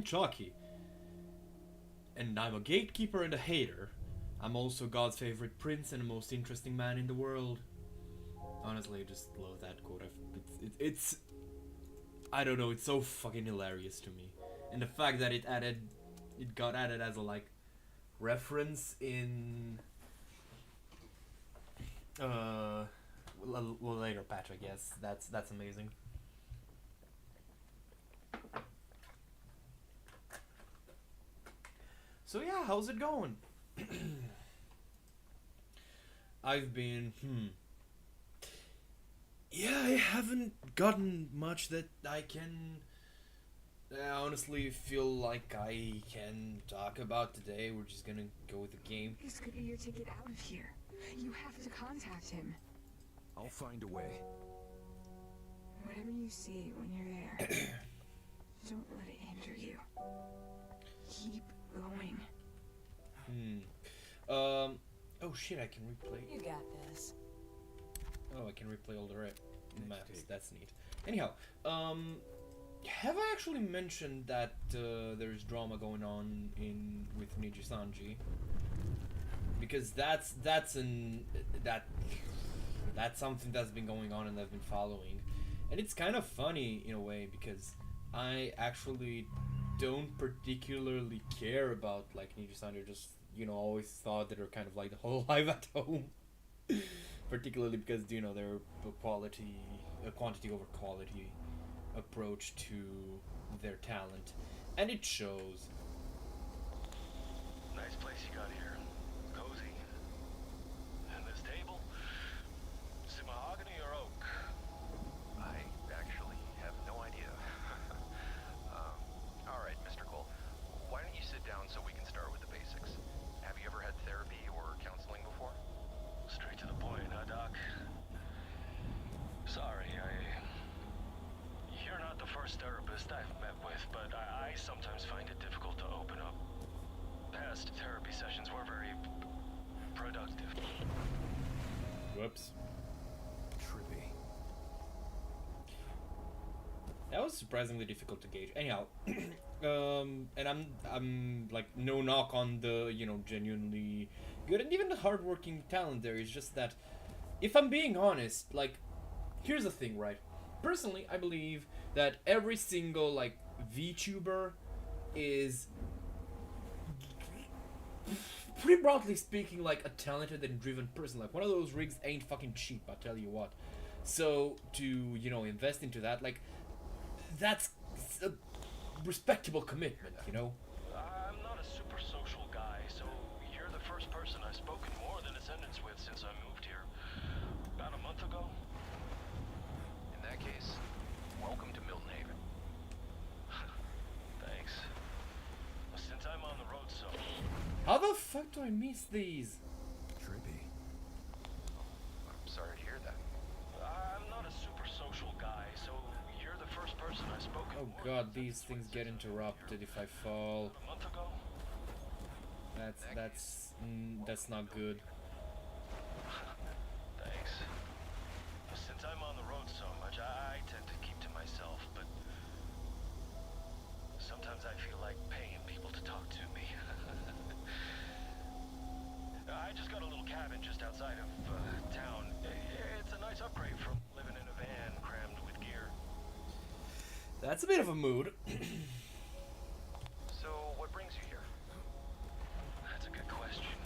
Chucky. And I'm a gatekeeper and a hater. I'm also God's favorite prince and the most interesting man in the world. Honestly, I just love that quote. It's I don't know, it's so fucking hilarious to me. And the fact that it got added as a like reference in later patch, I guess. That's amazing. So yeah, how's it going? I've been yeah, I haven't gotten much that I can honestly feel like I can talk about today. We're just gonna go with the game. This could be your ticket out of here. You have to contact him. I'll find a way. Whatever you see when you're there, don't let it hinder you. Keep going. Oh shit, I can replay. You got this. Oh, I can replay all the maps. That's neat. Anyhow, have I actually mentioned that there's drama going on with Niji Sanji? Because that's something that's been going on and I've been following, and it's kind of funny in a way because I actually don't particularly care about like Niji Sanji. Just always thought that they're kind of like the whole live at home. Particularly because they're a quantity over quality approach to their talent, and it shows. Nice place you got here. Cozy. And this table? Is it mahogany or oak? I actually have no idea. Alright, Mr. Cole. Why don't you sit down so we can start with the basics? Have you ever had therapy or counseling before? Straight to the point, huh, Doc? Sorry, You're not the first therapist I've met with, but I sometimes find it difficult to open up. Past therapy sessions were very productive. Whoops. Trippy. That was surprisingly difficult to gauge. Anyhow, and I'm like no knock on the genuinely good and even the hardworking talent there. It's just that if I'm being honest, like here's the thing, right? Personally, I believe that every single like VTuber is pretty broadly speaking like a talented and driven person. Like one of those rigs ain't fucking cheap, I tell you what. So to invest into that, like that's a respectable commitment, I'm not a super social guy, so you're the first person I've spoken more than a sentence with since I moved here. About a month ago? In that case, welcome to Milton Haven. Thanks. Well, since I'm on the road, so... How the fuck do I miss these? Trippy. I'm sorry to hear that. I'm not a super social guy, so you're the first person I've spoken Oh god, these things get interrupted if I fall. a month ago? That's not good. Thanks. Since I'm on the road so much, I tend to keep to myself, but sometimes I feel like paying people to talk to me. I just got a little cabin just outside of town. It's a nice upgrade from living in a van crammed with gear. That's a bit of a mood. So, what brings you here? That's a good question.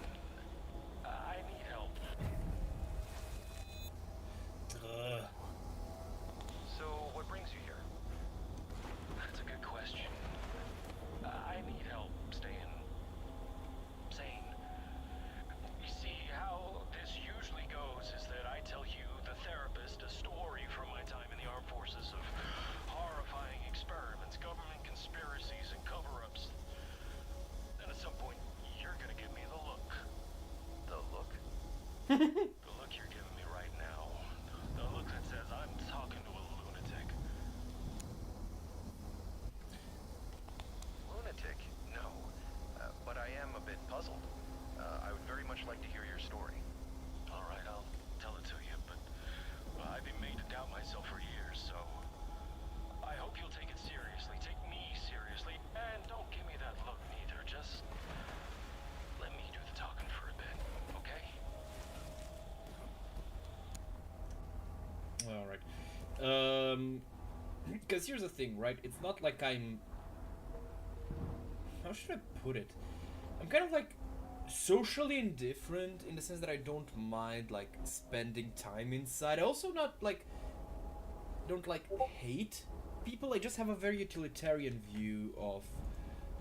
I need help. So, what brings you here? That's a good question. I need help staying sane. You see, how this usually goes is that I tell you, the therapist, a story from my time in the armed forces of horrifying experiments, government conspiracies, and cover-ups. Then at some point, you're gonna give me the look. The look? The look you're giving me right now. The look that says I'm talking to a lunatic. Lunatic? No. But I am a bit puzzled. I would very much like to hear your story. Alright, I'll tell it to you, but I've been made to doubt myself for years, so I hope you'll take it seriously. Take me seriously, and don't because here's the thing, right? It's not like I'm, how should I put it? I'm kind of like socially indifferent in the sense that I don't mind like spending time inside. I also not like don't like hate people. I just have a very utilitarian view of,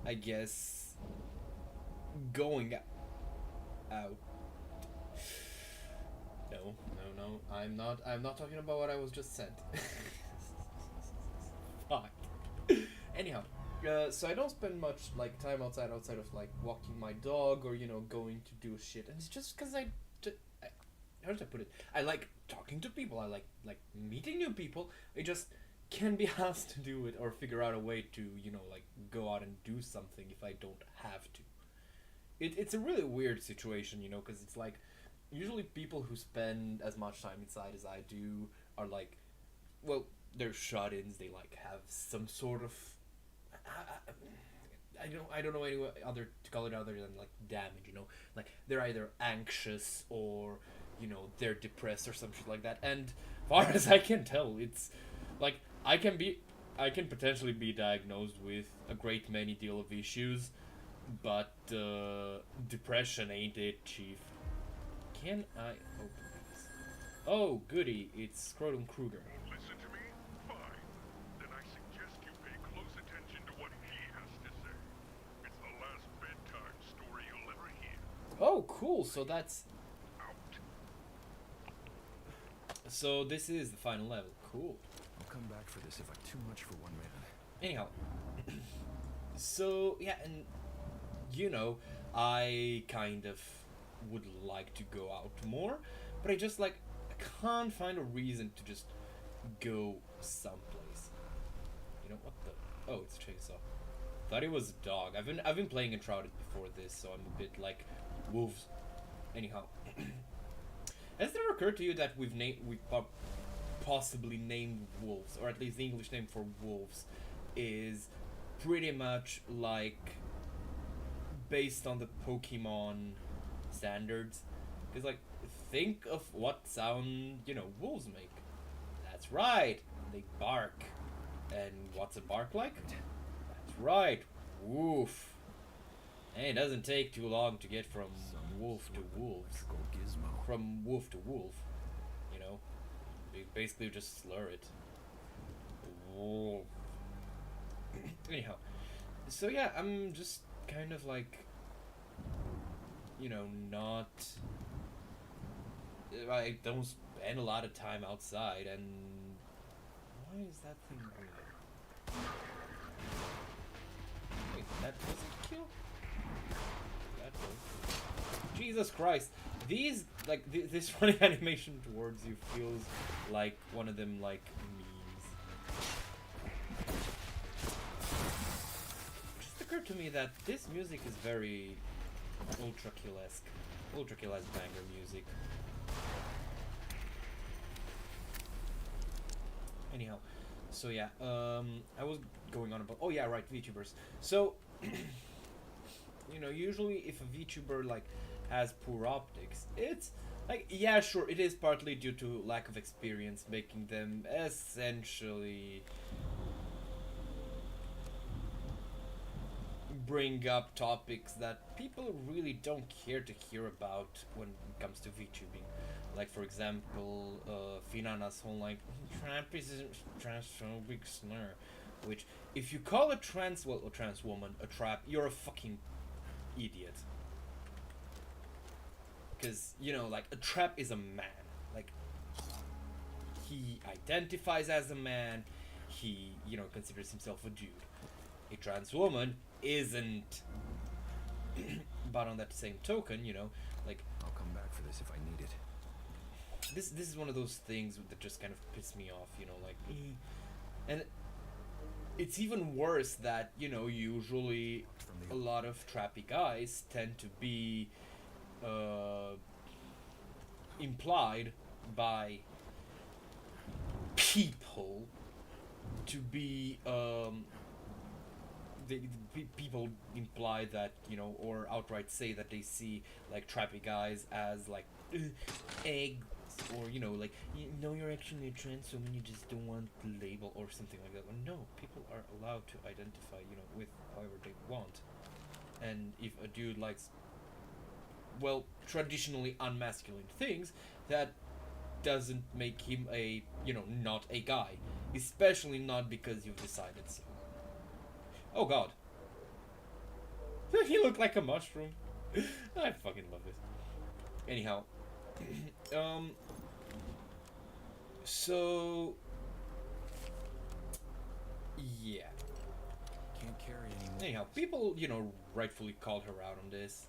I guess, going out. No, I'm not talking about what I was just said. Fuck. Anyhow, so I don't spend much like time outside of like walking my dog or going to do shit, and it's just because I how should I put it? I like talking to people. I like meeting new people. I just can't be asked to do it or figure out a way to like go out and do something if I don't have to. It's a really weird situation, because it's like usually people who spend as much time inside as I do are like, well, they're shut-ins. They like have some sort of I don't know any other to call it other than like damage, like they're either anxious or they're depressed or some shit like that. And far as I can tell, it's like I can potentially be diagnosed with a great many deal of issues, but depression ain't it, chief. Can I open this? Oh, goody, it's Scrotum Kruger. Listen to me? Fine. Then I suggest you pay close attention to what he has to say. It's the last bedtime story you'll ever hear. Oh, cool, so that's... Out. So this is the final level. Cool. I'll come back for this if I'm too much for one man. Anyhow. So, yeah, and... I kind of would like to go out more, but I just I can't find a reason to just go someplace. What the? Oh, it's a chainsaw. Thought it was a dog. I've been playing Enshrouded before this, so I'm a bit like wolves. Anyhow, has it ever occurred to you that we possibly named wolves, or at least the English name for wolves, is pretty much like based on the Pokemon standards? Because think of what sound wolves make. That's right, they bark. And what's a bark like? That's right, woof. And it doesn't take too long to get from wolf to wolves. Gizmo. From wolf to wolf, you basically just slur it. Wolf. Anyhow, so yeah, I'm just kind of like, not... I don't spend a lot of time outside, and... Why is that thing green? Wait, that wasn't a kill? That was. Jesus Christ. These, this funny animation towards you feels like one of them, memes. It just occurred to me that this music is very Ultra Kill-esque. Ultra Kill has banger music. Anyhow, so yeah, I was going on about... Oh yeah, right, VTubers. So, usually if a VTuber, has poor optics, it's... yeah, sure, it is partly due to lack of experience, making them essentially... bring up topics that people really don't care to hear about when it comes to VTubing. Like, for example, Finana's whole, trap is a transphobic slur. Which, if you call a trans woman a trap, you're a fucking idiot. Because, a trap is a man. He identifies as a man. He, considers himself a dude. A trans woman isn't. But on that same token, I'll come back for this if I need it. This is one of those things that just kind of piss me off, and it's even worse that, usually a lot of trappy guys tend to be implied by people to be people imply that, or outright say that they see trappy guys as eggs or you know, like, you know, you're actually a trans woman, you just don't want the label or something like that. Well, no, people are allowed to identify, you know, with however they want. And if a dude likes, well, traditionally unmasculine things, that doesn't make him a, you know, not a guy. Especially not because you've decided so. Oh god. He looked like a mushroom. I fucking love this. Anyhow. So... yeah. Can't carry anymore. Anyhow, people, you know, rightfully called her out on this.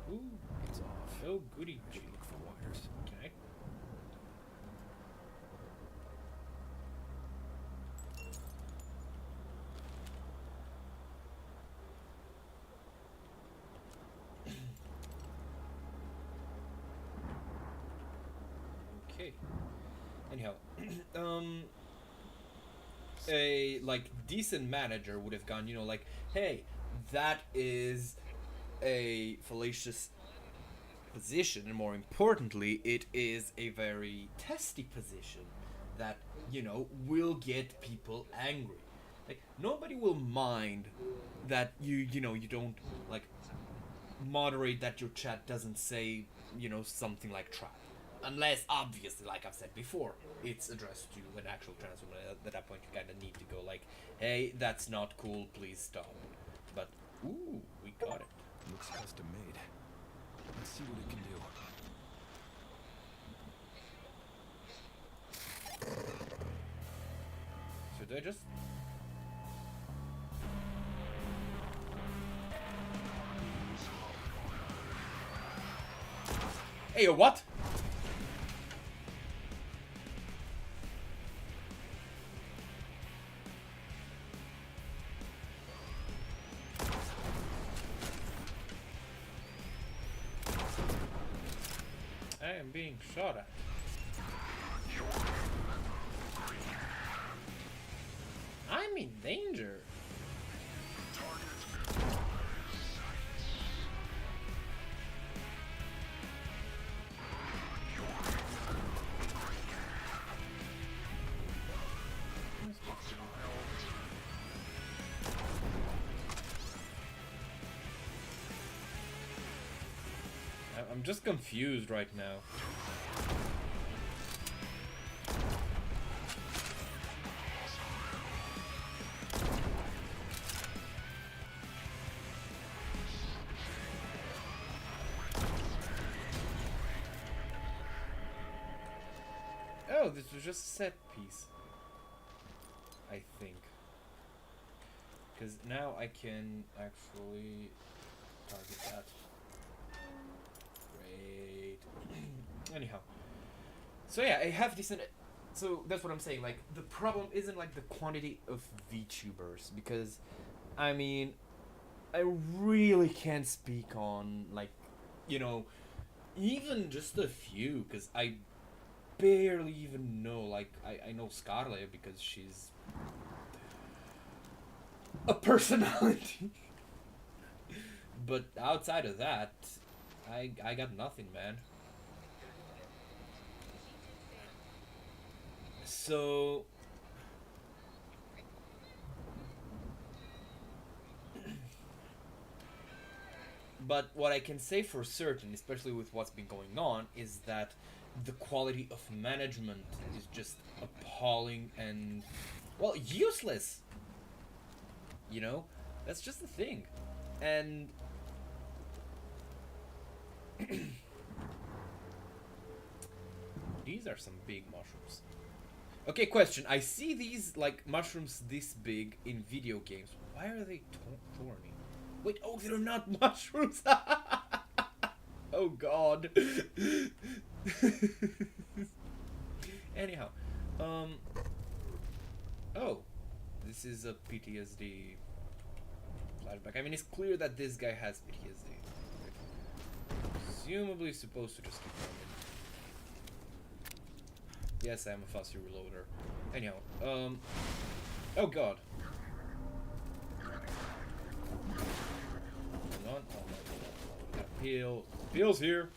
Ooh, It's off. oh goody. I should look for wires. Okay. Okay. Anyhow, a like decent manager would have gone, you know, like, hey, that is a fallacious position, and more importantly, it is a very testy position that, you know, will get people angry. Like, nobody will mind that you know, you don't like moderate that your chat doesn't say, you know, something like trap. Unless, obviously, like I've said before, it's addressed to an actual trans woman. At that point, you kind of need to go like, hey, that's not cool, please stop. But, ooh, we got it. Looks custom made. Let's see what it can do. Should I just... Hey, what? I am being shot at. I'm in danger. I'm just confused right now. Oh, this was just a set piece. I think. Because now I can actually target that. Great. Anyhow. So yeah, I have decent... So that's what I'm saying. Like, the problem isn't like the quantity of VTubers. Because, I mean, I really can't speak on, like, you know, even just a few. Because I barely even know, like, I know Scarlet because she's a personality. But outside of that, I got nothing, man. So but what I can say for certain, especially with what's been going on, is that the quality of management is just appalling and, well, useless. You know? That's just the thing. And these are some big mushrooms. Okay, question. I see these, like, mushrooms this big in video games. Why are they thorny? Wait, oh, they're not mushrooms! Oh, God. Anyhow. Oh. This is a PTSD flashback. I mean, it's clear that this guy has PTSD. Presumably supposed to just keep going. Yes, I am a fussy reloader. Anyhow, oh god. Hold on, hold on. We got Peel. Peel's here.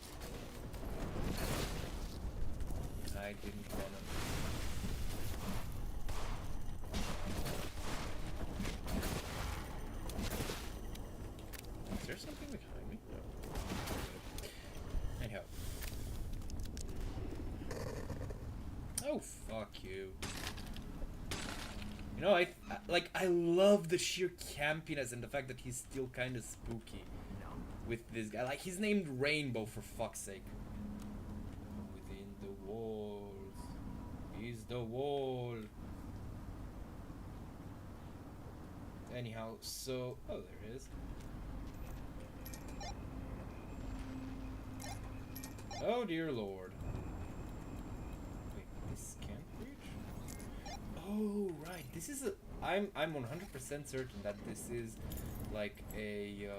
I didn't wanna. Is there something behind me? No. Anyhow. Oh, fuck you. You know, I love the sheer campiness and the fact that he's still kind of spooky with this guy. Like, he's named Rainbow, for fuck's sake. Within the walls is the wall. Anyhow, so... Oh, there it is. Oh, dear lord. Wait, this can't reach? Oh, right. This is a... I'm 100% certain that this is like a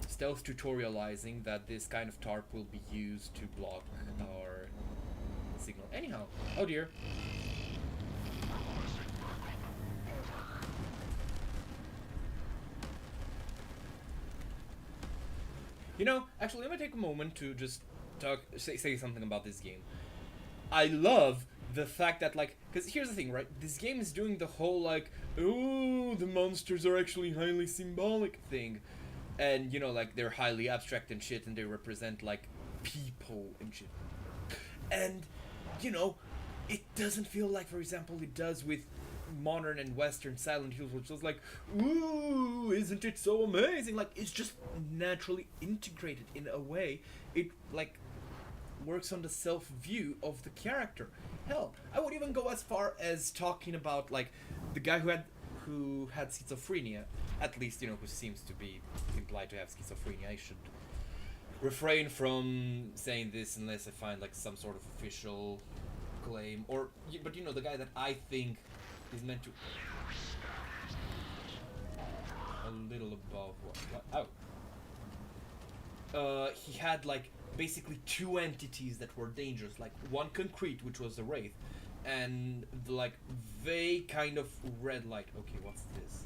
stealth tutorializing that this kind of tarp will be used to block our signal. Anyhow, oh dear. You know, actually, let me take a moment to just say something about this game. I love the fact that, like, because here's the thing, right? This game is doing the whole, like, oh, the monsters are actually highly symbolic thing. And, you know, like, they're highly abstract and shit, and they represent, like, people and shit. And, you know, it doesn't feel like, for example, it does with modern and western Silent Hills, which is like, ooh, isn't it so amazing? Like, it's just naturally integrated in a way. It, like, works on the self-view of the character. Hell, I would even go as far as talking about, like, the guy who had schizophrenia, at least, you know, who seems to be implied to have schizophrenia. I should refrain from saying this unless I find, like, some sort of official claim, or, but, you know, the guy that I think is meant to... A little above what? Oh. He had, like, basically two entities that were dangerous, like one concrete, which was the wraith, and the, like, vague kind of red light. Okay, what's this?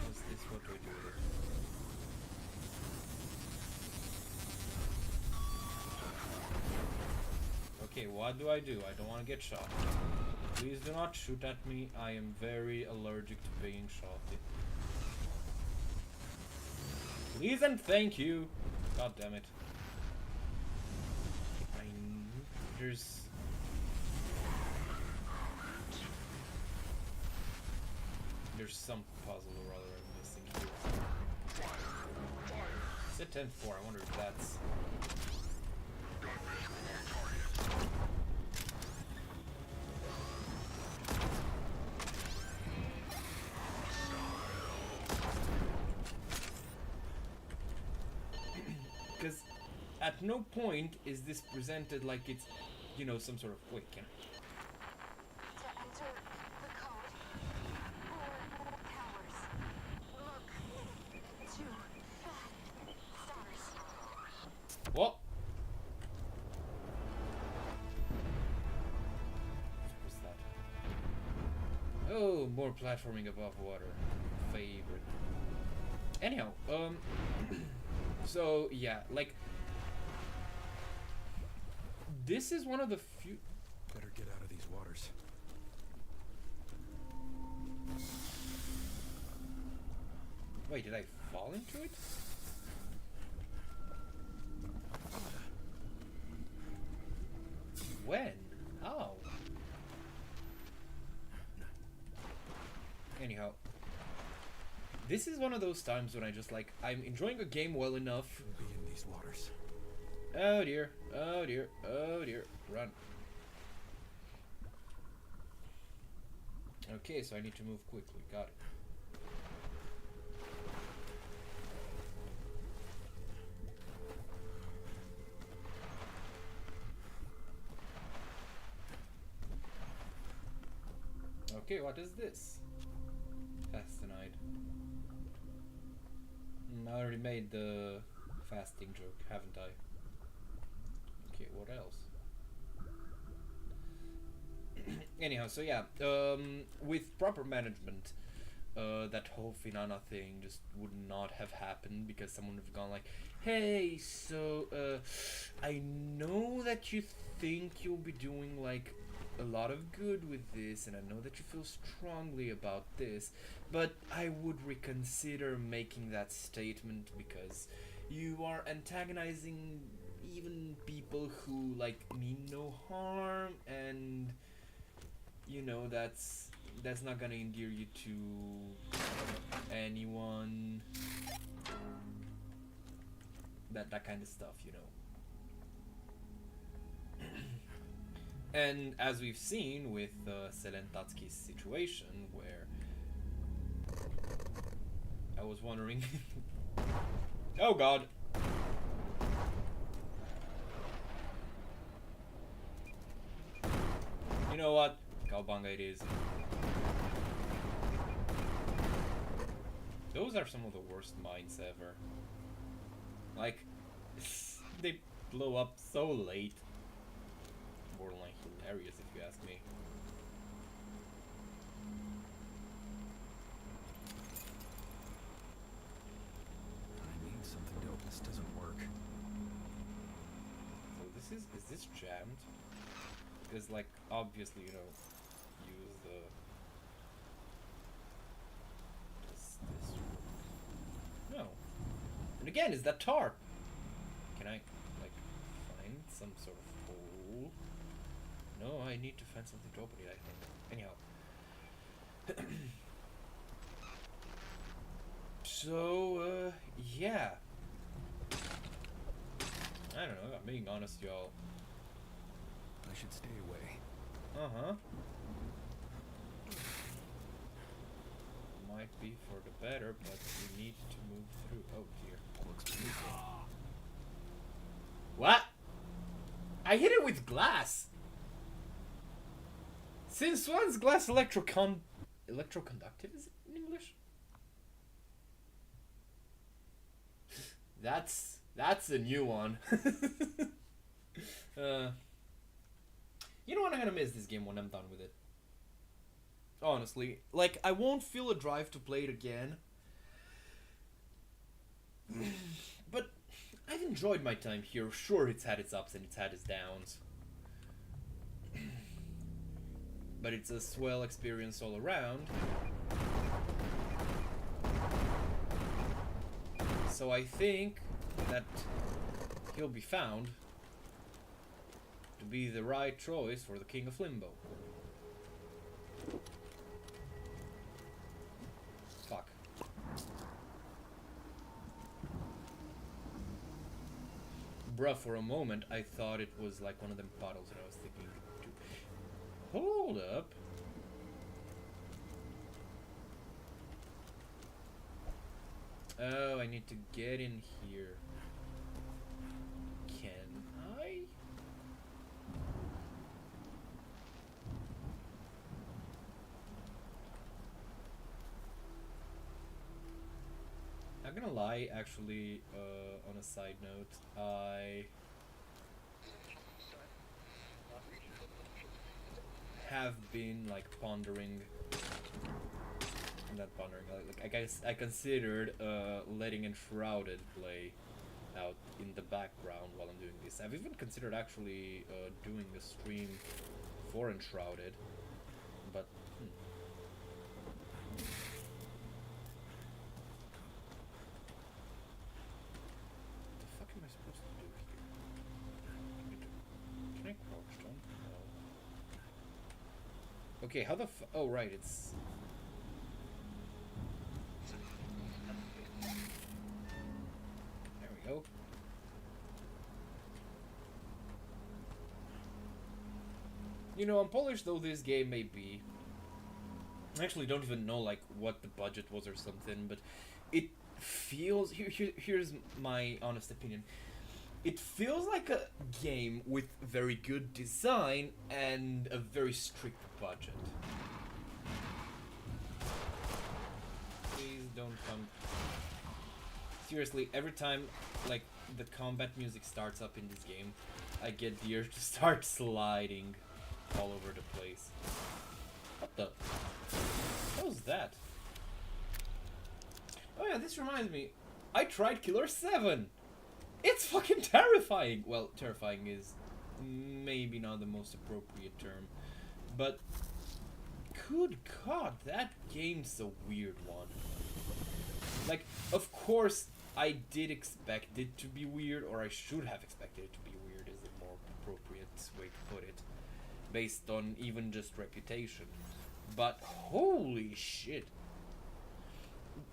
What's this? What do I do with it? Okay, what do? I don't want to get shot. Please do not shoot at me. I am very allergic to being shot. Please and thank you. God damn it. There's some puzzle or other I'm missing here. It's at 10-4. I wonder if that's... Because at no point is this presented like it's, you know, some sort of... Wait, can I... To enter the code, 4 towers. Look, 2 fat stars. What? What's that? Oh, more platforming above water. Favorite. Anyhow, so, yeah, like... This is one of the few... Better get out of these waters. Wait, did I fall into it? When? How? Anyhow. This is one of those times when I just, like, I'm enjoying a game well enough. Shouldn't be in these waters. Oh dear, oh dear, oh dear, run. Okay, so I need to move quickly, got it. Okay, what is this? Fastinide. I already made the fasting joke, haven't I? Okay, what else? Anyhow, so yeah, with proper management, that whole Finana thing just would not have happened because someone would have gone like, hey, so, I know that you think you'll be doing like a lot of good with this, and I know that you feel strongly about this, but I would reconsider making that statement because you are antagonizing even people who like mean no harm, and you know that's not gonna endear you to anyone. That kind of stuff, you know. And as we've seen with Selentatski's situation, where I was wondering, oh god, you know what, Cowabunga it is. Those are some of the worst mines ever. Like, they blow up so late. Borderline hilarious, if you ask me. I need something to open. This doesn't work. So is this jammed? Because like obviously, you know, use the does this work? No. And again, is that tarp? Can I like find some sort of hole? No, I need to find something to open it, I think. Anyhow. So, yeah. I don't know, I'm being honest, y'all. I should stay away. Uh-huh. Might be for the better, but we need to move through. Oh dear. Looks painful. What? I hit it with glass! Since when's glass electroconductive? Is it in English? That's a new one. You know what? I'm gonna miss this game when I'm done with it. Honestly, like I won't feel a drive to play it again. But I've enjoyed my time here. Sure, it's had its ups and it's had its downs. But it's a swell experience all around. So I think that he'll be found to be the right choice for the King of Limbo. Fuck. Bruh, for a moment I thought it was like one of them puddles, and I was thinking, hold up. Oh, I need to get in here. Can I? Not gonna lie, actually, on a side note, I have been like pondering, not pondering, like I guess I considered letting Enshrouded play out in the background while I'm doing this. I've even considered actually doing a stream for Enshrouded, but what the fuck am I supposed to do here? Can I crouch down? No. Okay, how the oh right, it's there we go. You know, unpolished though this game may be, I actually don't even know like what the budget was or something, but it feels here's my honest opinion. It feels like a game with very good design and a very strict budget. Please don't come. Seriously, every time like the combat music starts up in this game, I get the urge to start sliding all over the place. What the? What was that? Oh yeah, this reminds me. I tried Killer 7! It's fucking terrifying. Well, terrifying is maybe not the most appropriate term, but good God, that game's a weird one. Like, of course, I did expect it to be weird, or I should have expected it to be weird, is a more appropriate way to put it, based on even just reputation. But holy shit.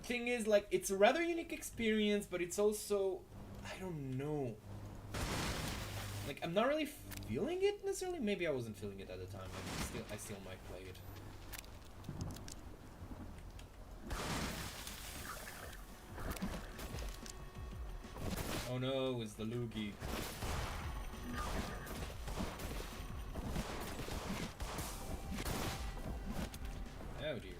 Thing is, like, it's a rather unique experience, but it's also, I don't know. Like, I'm not really feeling it necessarily. Maybe I wasn't feeling it at the time. I still might play it. Oh no, it's the loogie. Oh dear.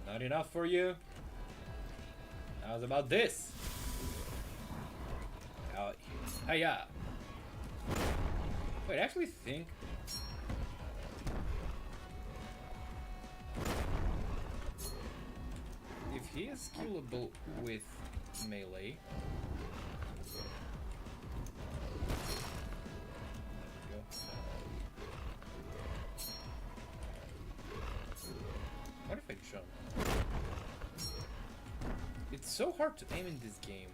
Not enough for you? How's about this? Oh, hiya. Wait, I actually think... if he is killable with melee... There we go. What if I jump? It's so hard to aim in this game.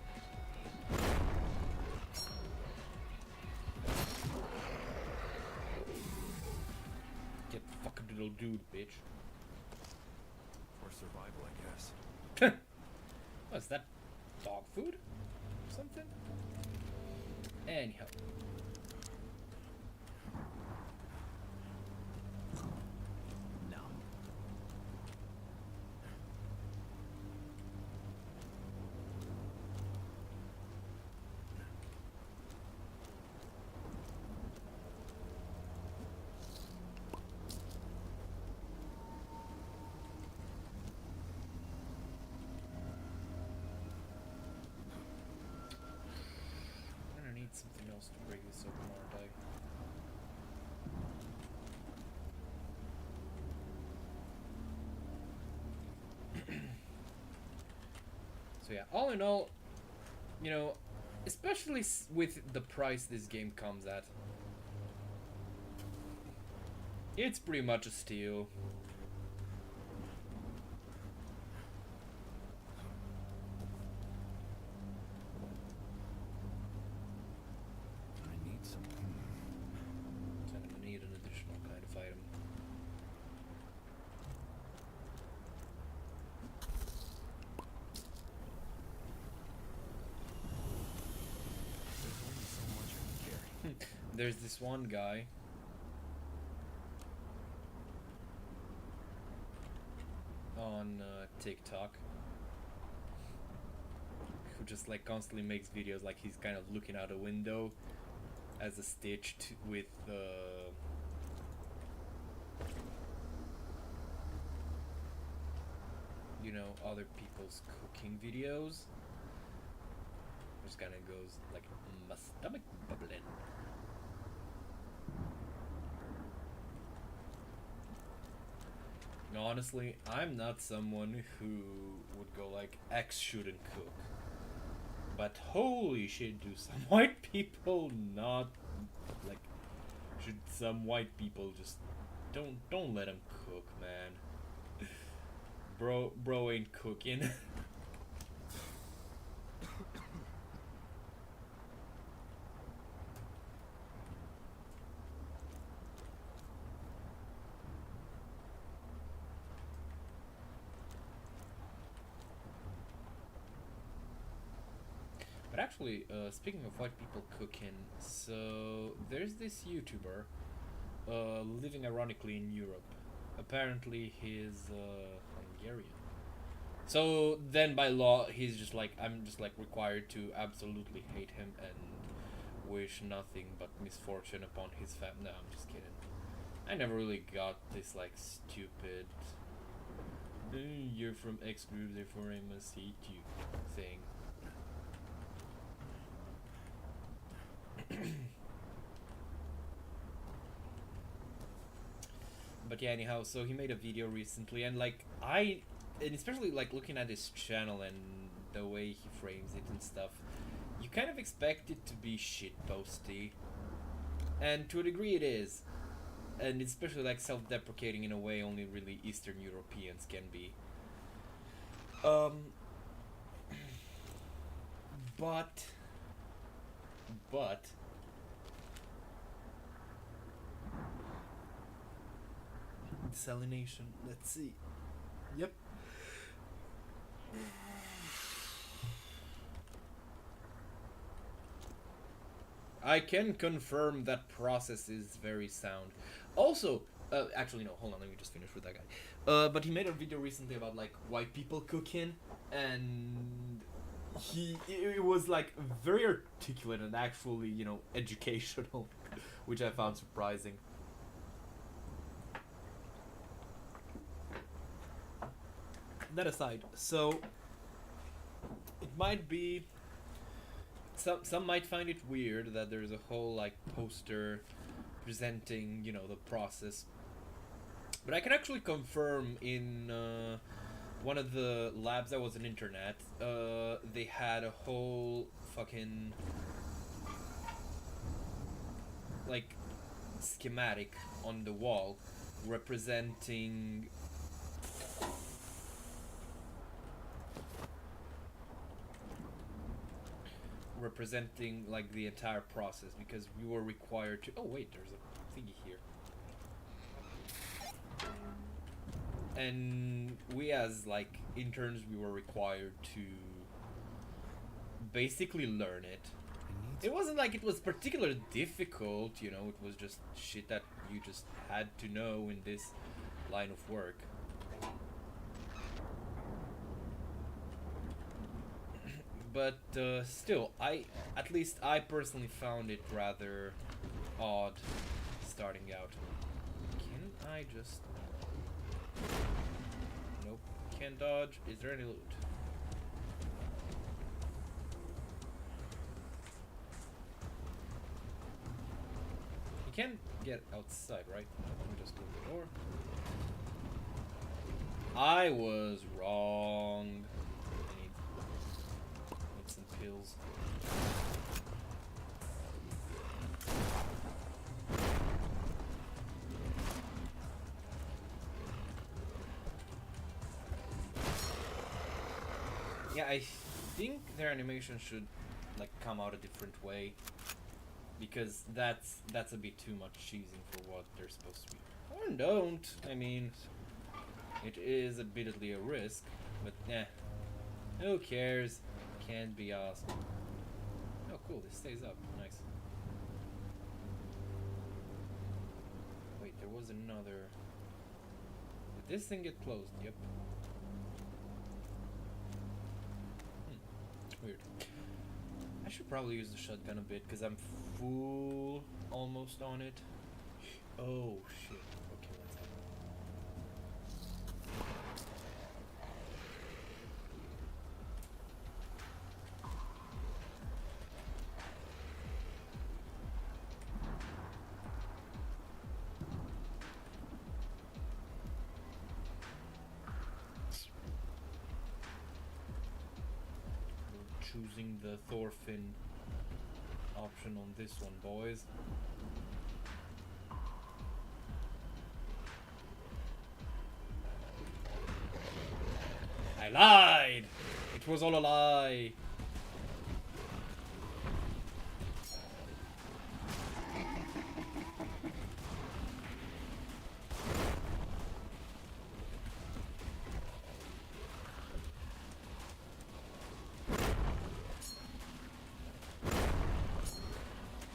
Get fucking little dude, bitch. For survival, I guess. What's that? Dog food? Or something? Anyhow. No. I'm gonna need something else to break this open, aren't I? So yeah, all in all, you know, especially with the price this game comes at, it's pretty much a steal. I need something. So I'm gonna need an additional kind of item. There's only so much I can carry. There's this one guy. On TikTok, who just like constantly makes videos like he's kind of looking out a window as a Stitch with you know, other people's cooking videos. Just kind of goes like, my stomach bubbling. Honestly, I'm not someone who would go like, X shouldn't cook. But holy shit, do some white people not, like, should some white people just, don't let them cook, man. Bro ain't cooking. But actually, speaking of white people cooking, so there's this YouTuber living ironically in Europe. Apparently he's Hungarian. So then by law, he's just like, I'm just like required to absolutely hate him and wish nothing but misfortune upon his family. No, I'm just kidding. I never really got this like stupid You're from X group, therefore I must hate you thing. But yeah, anyhow, so he made a video recently, and like and especially like looking at his channel and the way he frames it and stuff, you kind of expect it to be shitposty, and to a degree it is, and it's especially like self-deprecating in a way only really Eastern Europeans can be. But desalination. Let's see. Yep. I can confirm that process is very sound. Also, actually no, hold on, let me just finish with that guy. But he made a video recently about like white people cooking, and it was like very articulate and actually, you know, educational, which I found surprising. That aside, so it might be some might find it weird that there's a whole like poster presenting, you know, the process, but I can actually confirm in one of the labs that was on internet, they had a whole fucking like schematic on the wall representing like the entire process, because we were required to. Oh wait, there's a thingy here. And we as like interns, we were required to basically learn it. It wasn't like it was particularly difficult, you know, it was just shit that you just had to know in this line of work. But still, at least I personally found it rather odd starting out. Can I just... Nope, can't dodge. Is there any loot? You can't get outside, right? Let me just close the door. I was wrong. I need some pills. Yeah, I think their animation should like come out a different way, because that's a bit too much cheesing for what they're supposed to be. Or don't. I mean, it is admittedly a risk, but who cares? Can't be asked. Oh, cool. This stays up. Nice. Wait, there was another. Did this thing get closed? Yep. Weird. I should probably use the shotgun a bit because I'm full almost on it. Oh shit. Okay, let's have choosing the Thorfinn option on this one, boys. I lied! It was all a lie!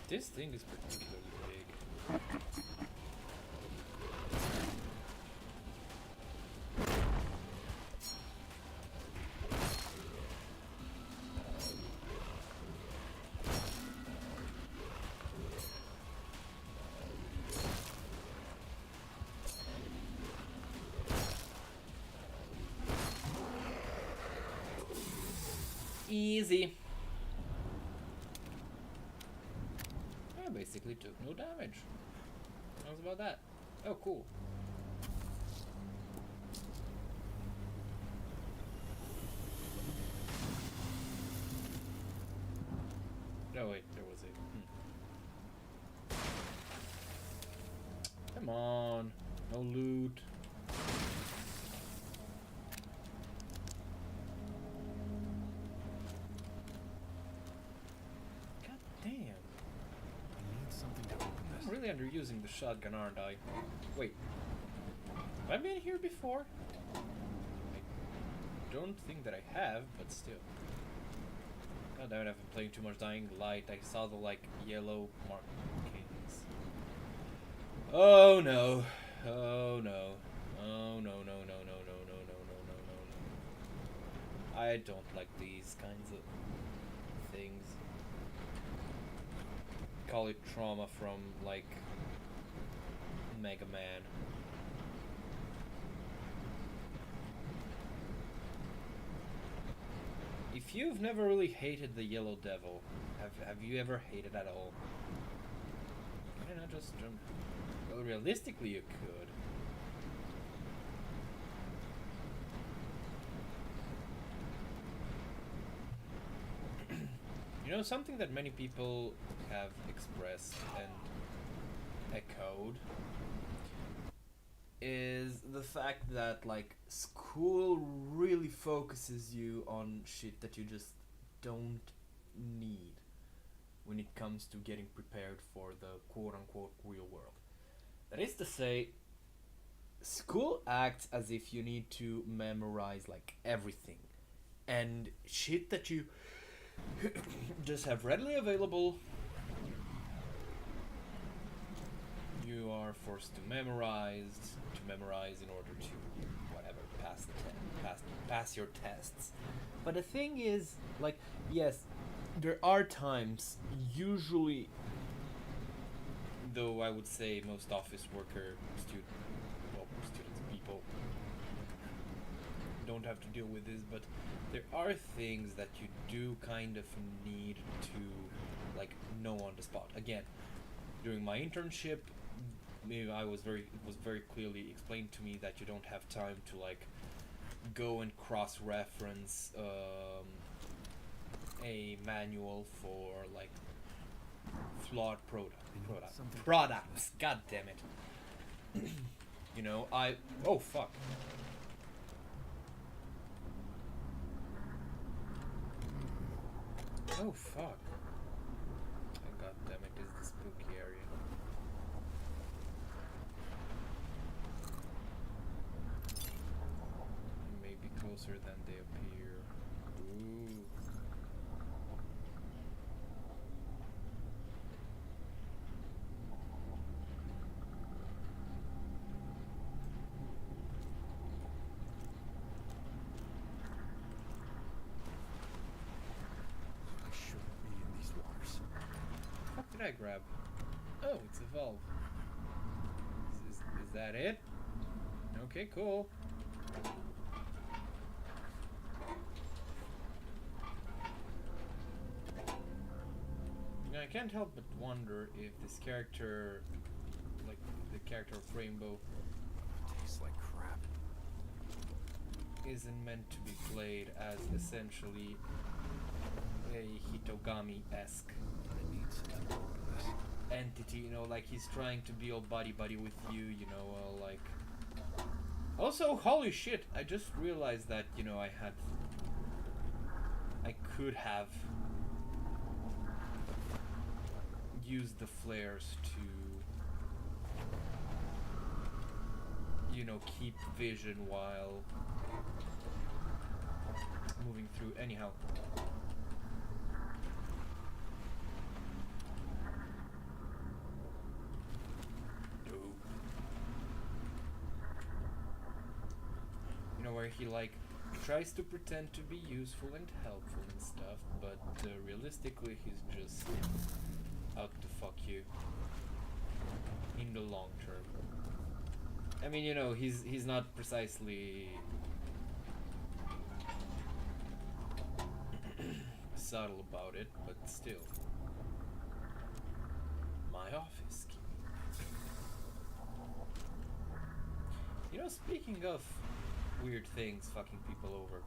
This thing is particularly big. Easy. I basically took no damage. How's about that? Oh, cool. Oh wait, there was a... Come on. No loot. God damn. I need something to open this. I'm really underusing the shotgun, aren't I? Wait. Have I been here before? I don't think that I have, but still. God damn it, I've been playing too much Dying Light. I saw the, like, yellow markings. Oh no. Oh no. Oh no, no, no, no, no, no, no, no, no, no, no. I don't like these kinds of things. Call it trauma from, like, Mega Man. If you've never really hated the Yellow Devil, have you ever hated at all? Why not just jump? Well, realistically, you could. You know, something that many people have expressed and echoed is the fact that, like, school really focuses you on shit that you just don't need when it comes to getting prepared for the quote-unquote real world. That is to say, school acts as if you need to memorize, like, everything and shit that you just have readily available. You are forced to memorize in order to whatever pass your tests. But the thing is, like, yes, there are times, usually, though I would say most office worker students, people don't have to deal with this, but there are things that you do kind of need to, like, know on the spot. Again, during my internship, it was very clearly explained to me that you don't have time to, like, go and cross-reference a manual for, like, flawed products. God damn it. You know, oh fuck. Oh fuck. God damn it, this is the spooky area. Maybe closer than they appear. Ooh. I shouldn't be in these waters. What did I grab? Oh, it's a valve. Is that it? Okay, cool. Now, I can't help but wonder if this character, like the character of Rainbow, Tastes like crap. isn't meant to be played as essentially a Hitogami-esque I need something to open this. entity, you know, like he's trying to be all buddy-buddy with you, you know, like... Also, holy shit, I just realized that, you know, I could have used the flares to, you know, keep vision while moving through. Anyhow. You know, where he, like, tries to pretend to be useful and helpful and stuff, but realistically he's just out to fuck you in the long term. I mean, you know, he's not precisely subtle about it, but still. My office key. You know, speaking of weird things fucking people over,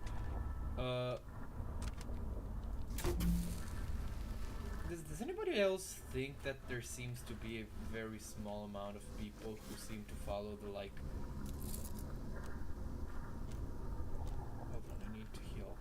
does anybody else think that there seems to be a very small amount of people who seem to follow the, like... Hold on, I need to heal.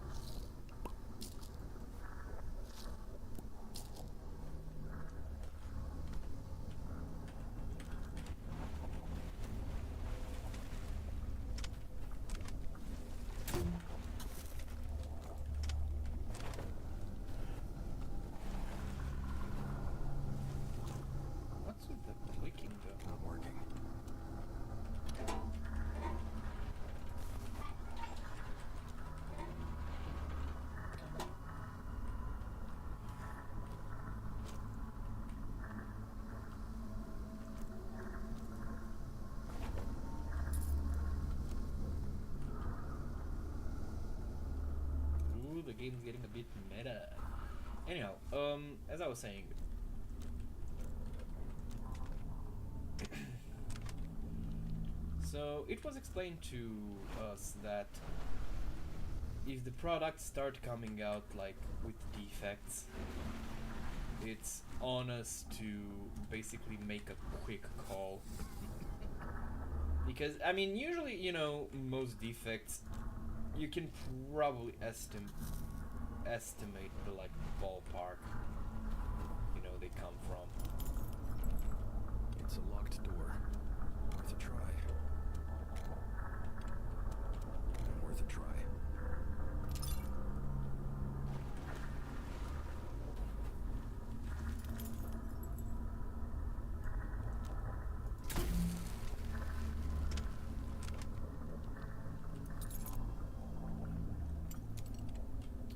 What's with the clicking though? Not working. Ooh, the game's getting a bit meta. Anyhow, as I was saying, so it was explained to us that if the products start coming out like with defects, it's on us to basically make a quick call. Because, I mean, usually, you know, most defects, you can probably estimate the, like, ballpark, you know, they come from. It's a locked door. Worth a try. Worth a try.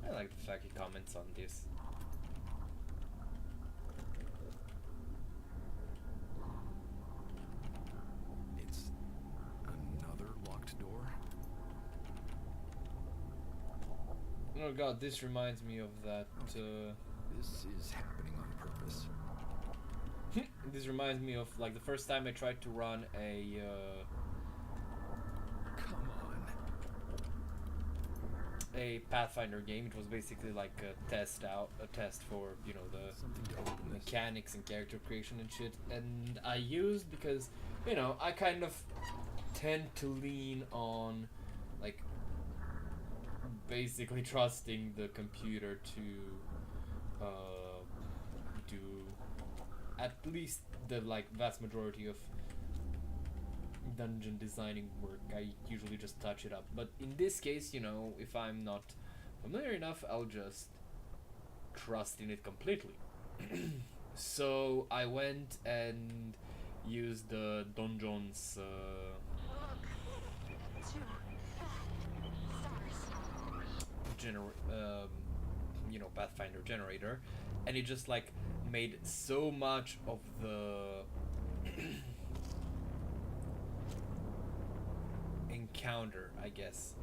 I like the fact he comments on this. It's another locked door. Oh god, this reminds me of that, This is happening on purpose. this reminds me of, like, the first time I tried to run a, Come on. a Pathfinder game. It was basically like a test for, you know, the Something to open this. mechanics and character creation and shit. And I used, because, you know, I kind of tend to lean on, like, basically trusting the computer to do at least the, like, vast majority of dungeon designing work. I usually just touch it up, but in this case, you know, if I'm not familiar enough, I'll just trust in it completely. So I went and used the Donjon's you know, Pathfinder generator, and it just, like, made so much of the encounter, I guess.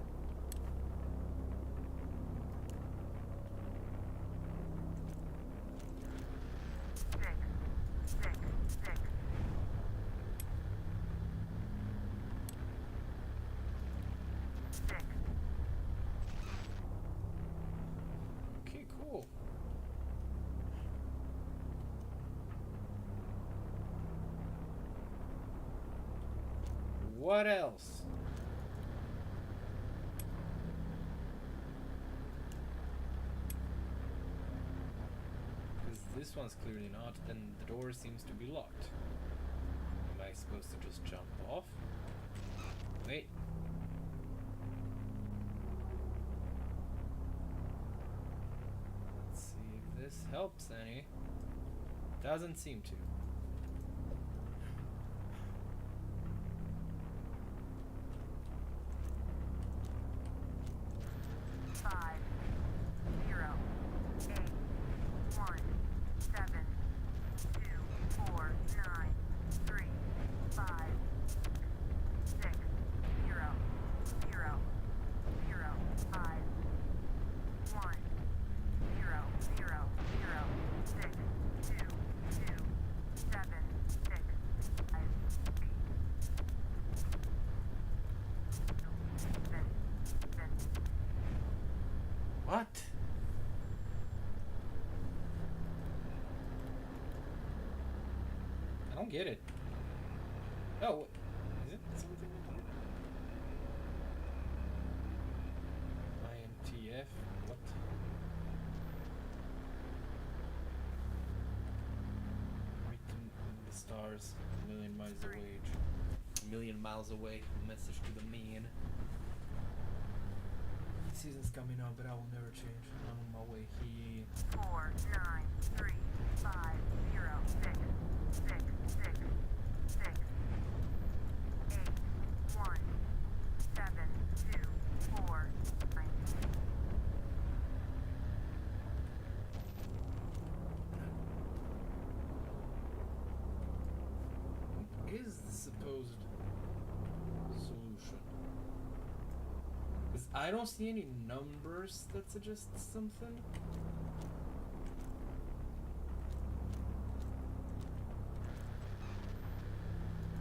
Okay, cool. What else? Because this one's clearly not, and the door seems to be locked. Am I supposed to just jump off? Wait. Let's see if this helps any. Doesn't seem to. get it. Oh, is it something like that? INTF? What? Written in the stars, a million miles away. A million miles away. Message to the man. Season's coming up, but I will never change. I'm on my way here. 4 9 3 5 0 6 6 6 6 8 1 7 2 4 9. What is the supposed solution? Because I don't see any numbers that suggest something.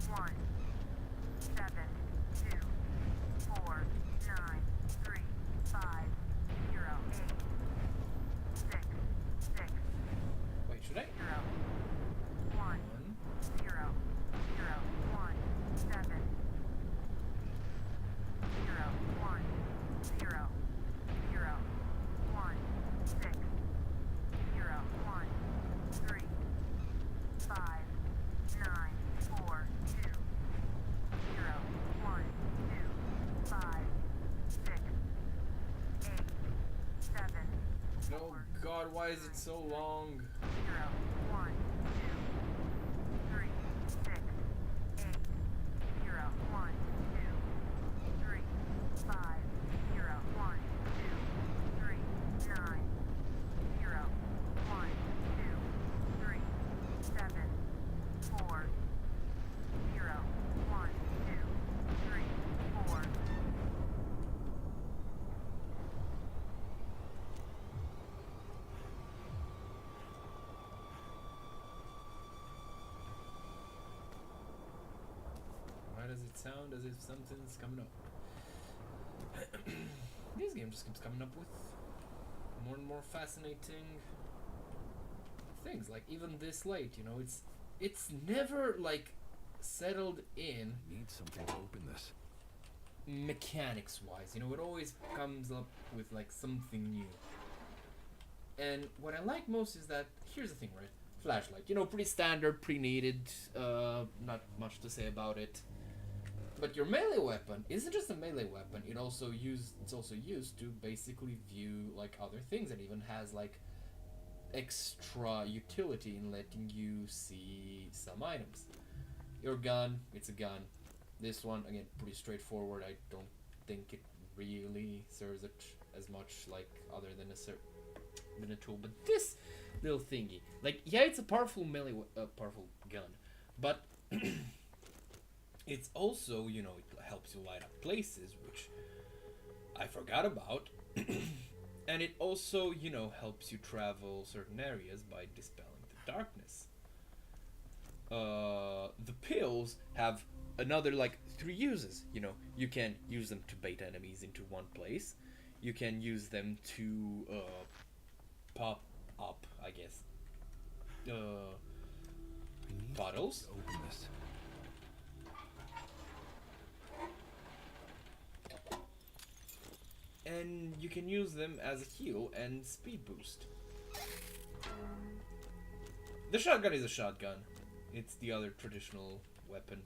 One, 7 2 4 9 3 5 0 8 6 6 Wait, should I? 0 1 One. 0 0 1 7 0 1 0 0 1 6 0 1 3 5 9 4 2 0 1 2 5 6 8 7 Oh God, why is it so long? 0 1 2 3 6 8 0 1 2 3 5 0 1 2 3 9 0 1 2 3 7 4 0 1 2 3 4. Why does it sound as if something's coming up? This game just keeps coming up with more and more fascinating things. Like even this late, you know, it's never like settled in Need something to open this. mechanics wise, you know, it always comes up with like something new. And what I like most is that here's the thing, right? Flashlight, you know, pretty standard, pretty needed, not much to say about it. But your melee weapon isn't just a melee weapon, it's also used to basically view like other things, and even has like extra utility in letting you see some items. Your gun, it's a gun. This one, again, pretty straightforward. I don't think it really serves it as much like other than a tool. But this little thingy, like, yeah, it's a powerful powerful gun, but it's also, you know, it helps you light up places, which I forgot about. And it also, you know, helps you travel certain areas by dispelling the darkness. The pills have another like 3 uses. You know, you can use them to bait enemies into one place. You can use them to pop up, I guess, I need bottles. to open this. And you can use them as a heal and speed boost. The shotgun is a shotgun. It's the other traditional weapon.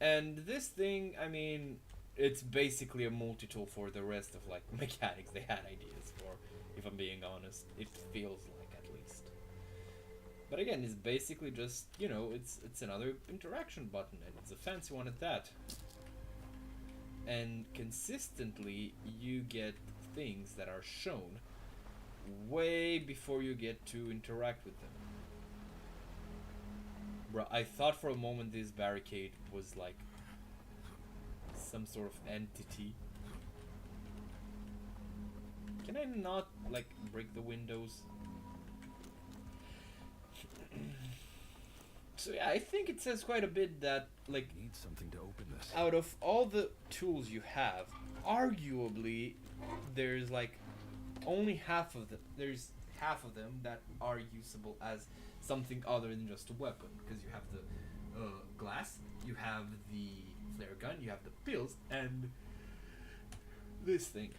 And this thing, I mean, it's basically a multi-tool for the rest of like mechanics they had ideas for, if I'm being honest. It feels like, at least. But again, it's basically just, you know, it's another interaction button, and it's a fancy one at that. And consistently you get things that are shown way before you get to interact with them. Bro, I thought for a moment this barricade was like some sort of entity. Can I not like break the windows? So yeah, I think it says quite a bit that like Need something to open this. out of all the tools you have, arguably there's like only half of them. There's half of them that are usable as something other than just a weapon, because you have the glass, you have the flare gun, you have the pills, and this thing.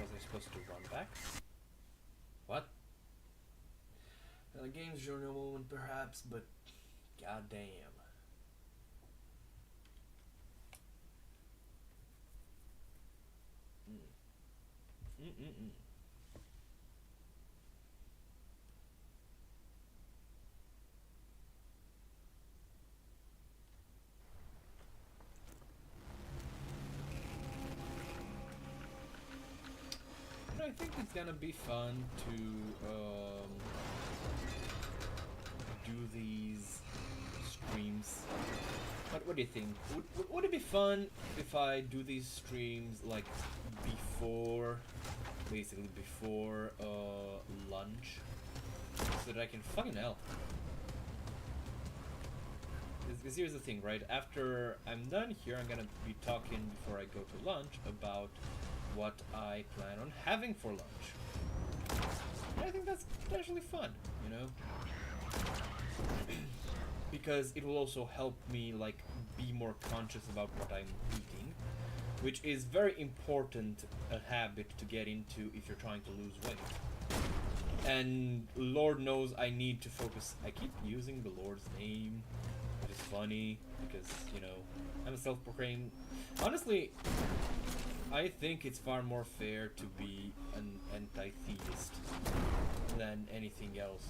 Was I supposed to run back? What? Game's journal moment perhaps, but goddamn. Mm-mm-mm. I think it's gonna be fun to do these streams. What do you think? Would it be fun if I do these streams like before, basically before lunch, so that I can fucking hell? Because here's the thing, right? After I'm done here, I'm gonna be talking before I go to lunch about what I plan on having for lunch. And I think that's potentially fun, you know? Because it will also help me like be more conscious about what I'm eating, which is very important a habit to get into if you're trying to lose weight. And Lord knows I need to focus. I keep using the Lord's name, which is funny because, you know, I'm a self-proclaimed. Honestly, I think it's far more fair to be an anti-theist than anything else.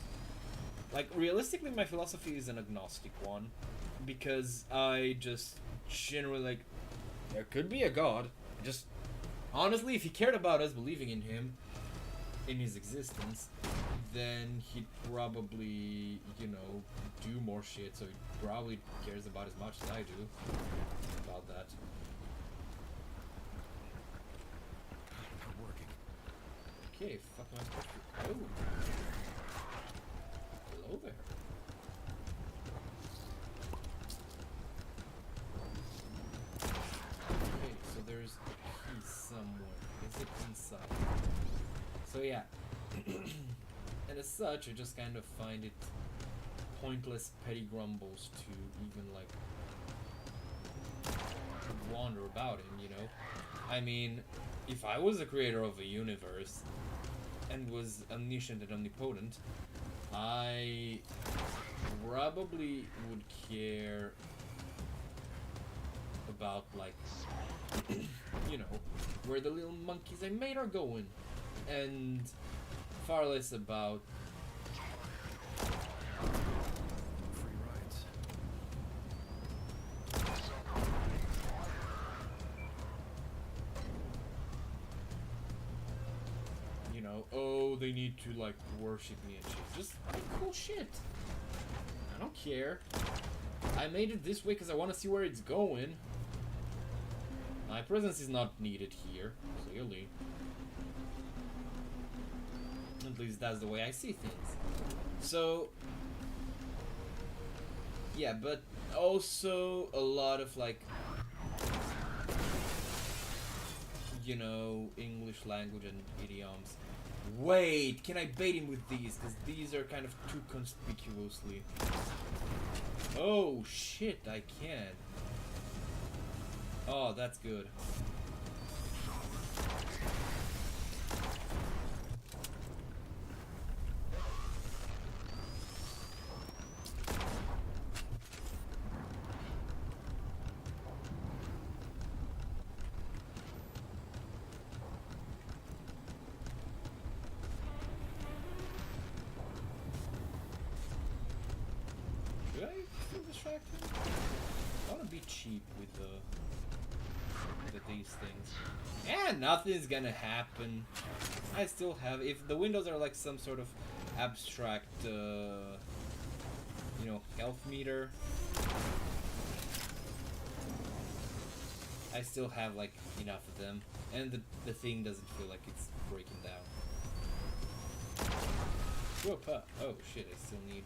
Like, realistically, my philosophy is an agnostic one, because I just generally, like, there could be a God. Just, honestly, if he cared about us believing in him, in his existence, then he'd probably, you know, do more shit, so he probably cares about as much as I do about that. Not working. Okay, fuck am I supposed to... Oh! Hello there. Okay, so there's a key somewhere. Is it inside? So yeah. And as such, I just kind of find it pointless petty grumbles to even, like, wander about him, you know? I mean, if I was the creator of a universe and was omniscient and omnipotent, I probably would care about, like, you know, where the little monkeys I made are going, and far less about Free rides. you know, oh, they need to, like, worship me and shit. Just cool shit. I don't care. I made it this way because I want to see where it's going. My presence is not needed here, clearly. At least that's the way I see things. So, yeah, but also a lot of, like, you know, English language and idioms. Wait, can I bait him with these? Because these are kind of too conspicuously. Oh shit, I can. Oh, that's good. Should I feel distracted? I want to be cheap with these things. And nothing's gonna happen. I still have, if the windows are like some sort of abstract, you know, health meter, I still have like enough of them, and the thing doesn't feel like it's breaking down. Whoop, oh shit, I still need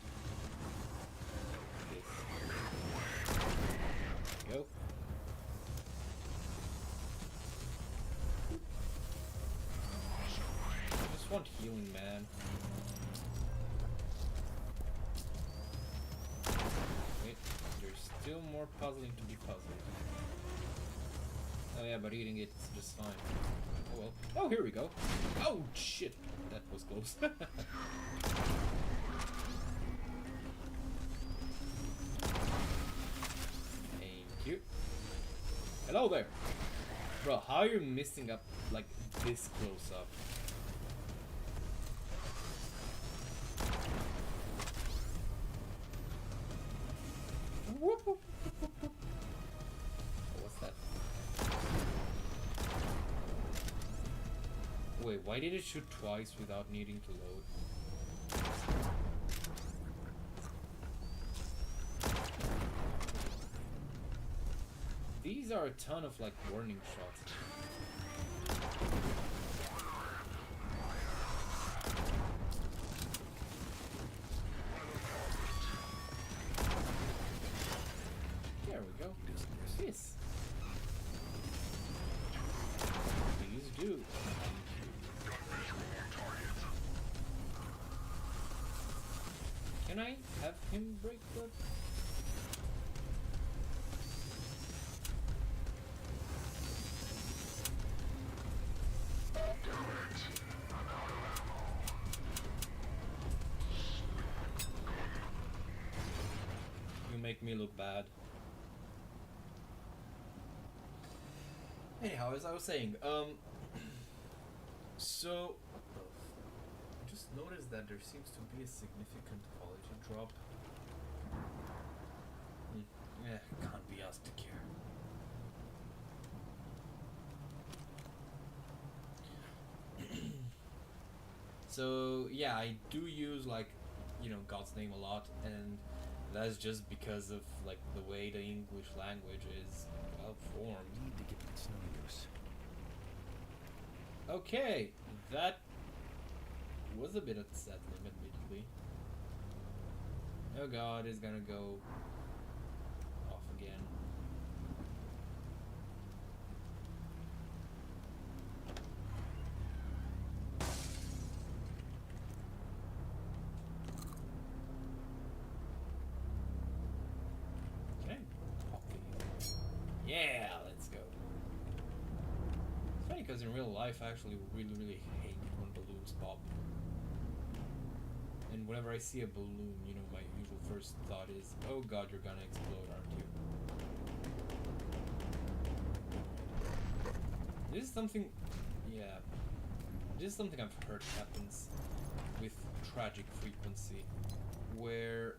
go. I just want healing, man. Wait, there's still more puzzling to be puzzled. Oh yeah, but eating it's just fine. Oh well. Oh, here we go. Oh shit, that was close. Thank you. Hello there. Bro, how are you missing up like this close up? Whoop, whoop, whoop, whoop, whoop. Oh, what's that? Wait, why did it shoot twice without needing to load? These are a ton of like warning shots. There we go. Yes. Please do. Can I have him break the... You make me look bad. Anyhow, as I was saying, so I just noticed that there seems to be a significant quality drop. Yeah, can't be asked to care. So yeah, I do use like, you know, God's name a lot, and that's just because of like the way the English language is well formed. Need to get that snowy goose. Okay, that was a bit unsettling, admittedly. Oh god, it's gonna go off again. Okay. Yeah, let's go. It's funny because in real life I actually really hate when balloons pop. And whenever I see a balloon, you know, my usual first thought is, oh god, you're gonna explode, aren't you? This is something, yeah, this is something I've heard happens with tragic frequency, where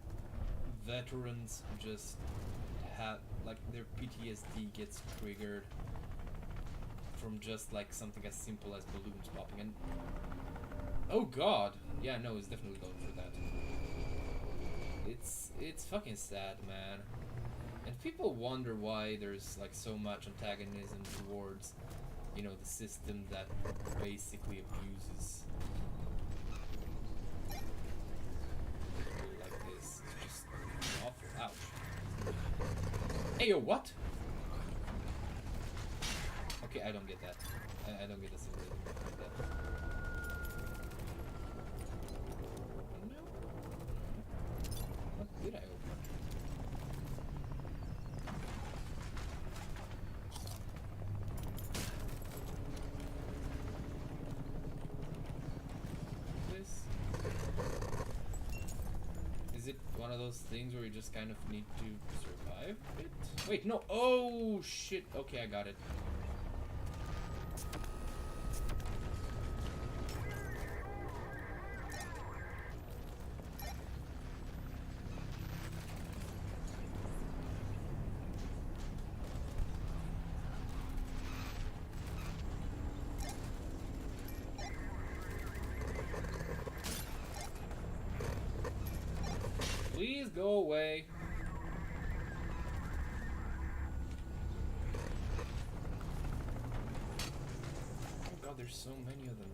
veterans just have, like, their PTSD gets triggered from just like something as simple as balloons popping. And oh god, yeah, no, it's definitely going for that. It's fucking sad, man. And people wonder why there's like so much antagonism towards, you know, the system that basically abuses people like this. It's just awful. Ouch. Hey, yo, what? Okay, I don't get that. I don't get a single thing like that. No. What did I open? This? Is it one of those things where you just kind of need to survive it? Wait, no. Oh, shit. Okay, I got it. Please go away. Oh god, there's so many of them.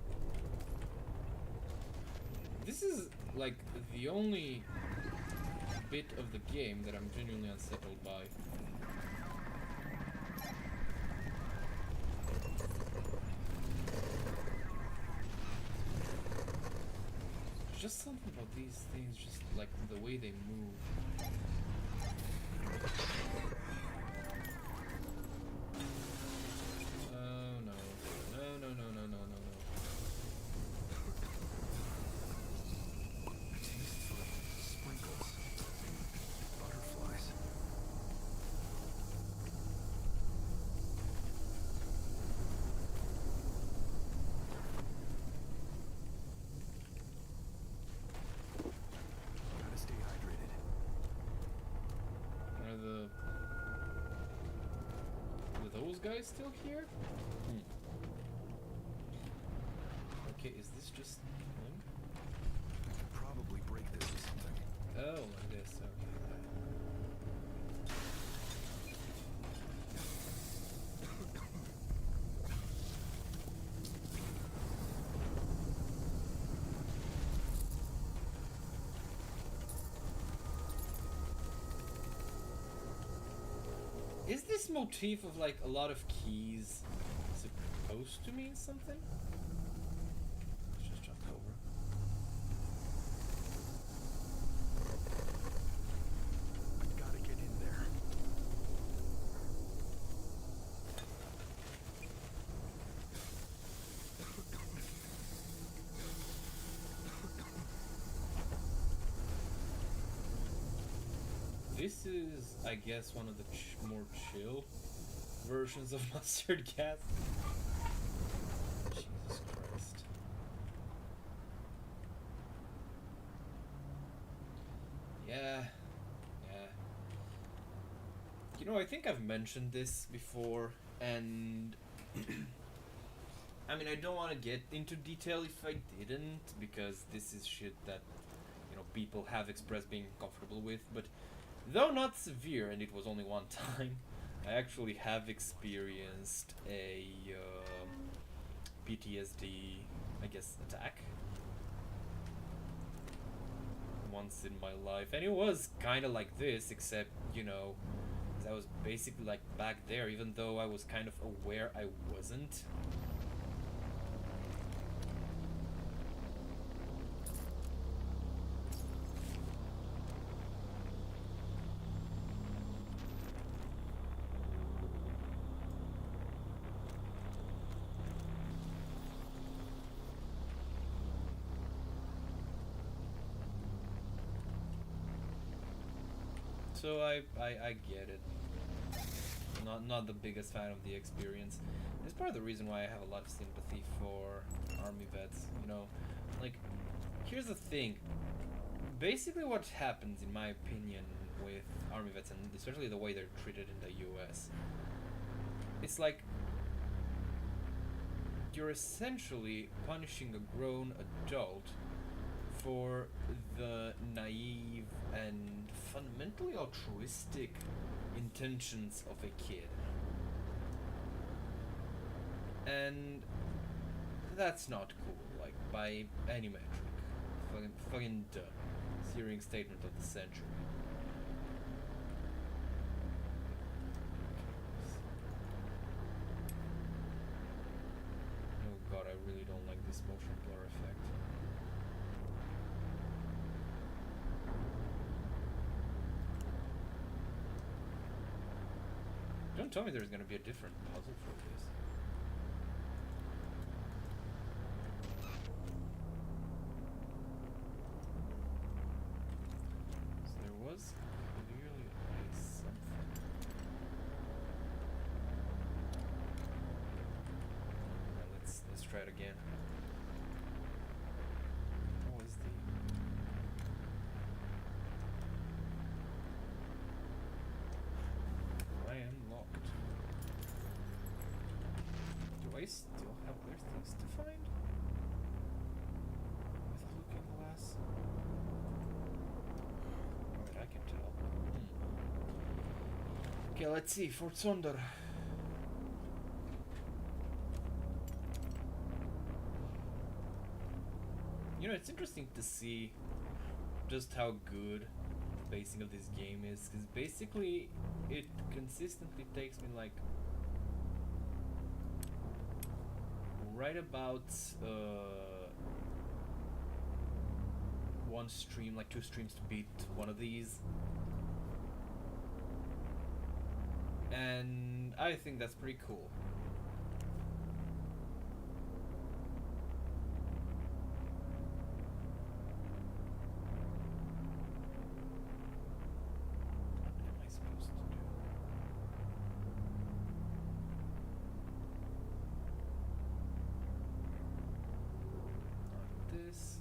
This is like the only bit of the game that I'm genuinely unsettled by. just something about these things, just like the way they move. Oh no. No, no, no, no, no, no, no. Tasteful sprinkles. Butterflies. Gotta stay hydrated. Are those guys still here? Okay, is this just him? I could probably break this with something. Oh, like this. Okay. Is this motif of like a lot of keys supposed to mean something? Let's just jump over. I gotta get in there. This is, I guess, one of the more chill versions of mustard gas. Jesus Christ. Yeah. You know, I think I've mentioned this before, and I mean, I don't want to get into detail if I didn't, because this is shit that, you know, people have expressed being comfortable with, but though not severe, and it was only one time, I actually have experienced a PTSD, I guess, attack once in my life, and it was kind of like this, except, you know, I was basically like back there, even though I was kind of aware I wasn't. So I get it. Not the biggest fan of the experience. It's part of the reason why I have a lot of sympathy for army vets. You know, like, here's the thing. Basically, what happens, in my opinion, with army vets, and especially the way they're treated in the U.S., it's like you're essentially punishing a grown adult for the naive and fundamentally altruistic intentions of a kid. And that's not cool, like, by any metric. Fucking dumb. Searing statement of the century. Oh god, I really don't like this motion blur effect. Don't tell me there's gonna be a different puzzle for this. So there was clearly a something. Now let's try it again. What was the... I am locked. Do I still have other things to find? With a looking glass? Alright, I can tell. Okay, let's see. Fort Sonder. You know, it's interesting to see just how good the pacing of this game is, because basically it consistently takes me like right about one stream, like 2 streams to beat one of these. And I think that's pretty cool. What am I supposed to do? Not this.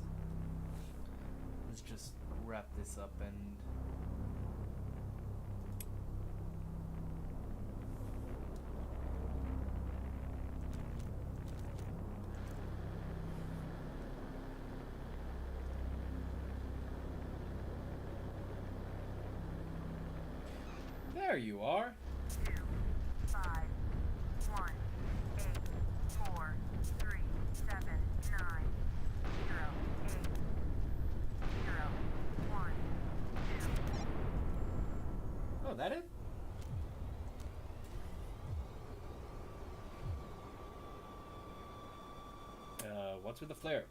Let's just wrap this up and there you are. 2, 5, 1, 8, 4, 3, 7, 9, 0, 8, 0, 1, 2. Oh, that it? What's with the flare?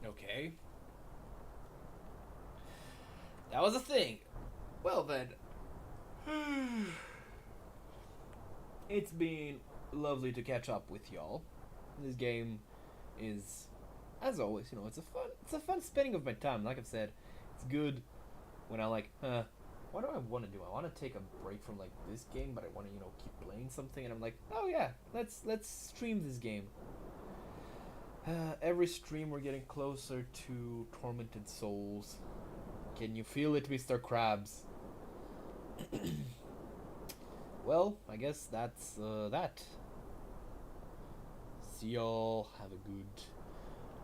Okay. That was a thing. Well then. It's been lovely to catch up with y'all. This game is, as always, you know, it's a fun spending of my time. Like I've said, it's good when I like, what do I want to do? I want to take a break from like this game, but I want to, you know, keep playing something. And I'm like, oh yeah, let's stream this game. Every stream we're getting closer to Tormented Souls. Can you feel it, Mr. Krabs? Well, I guess that's that. See y'all. Have a good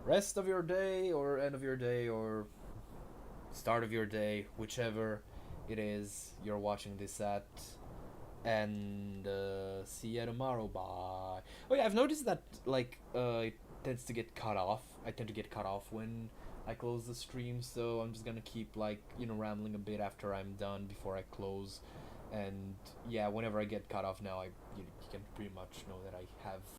rest of your day, or end of your day, or start of your day, whichever it is you're watching this at. And see ya tomorrow. Bye. Oh yeah, I've noticed that like it tends to get cut off. I tend to get cut off when I close the stream, so I'm just gonna keep like, you know, rambling a bit after I'm done before I close. And yeah, whenever I get cut off now, you can pretty much know that I have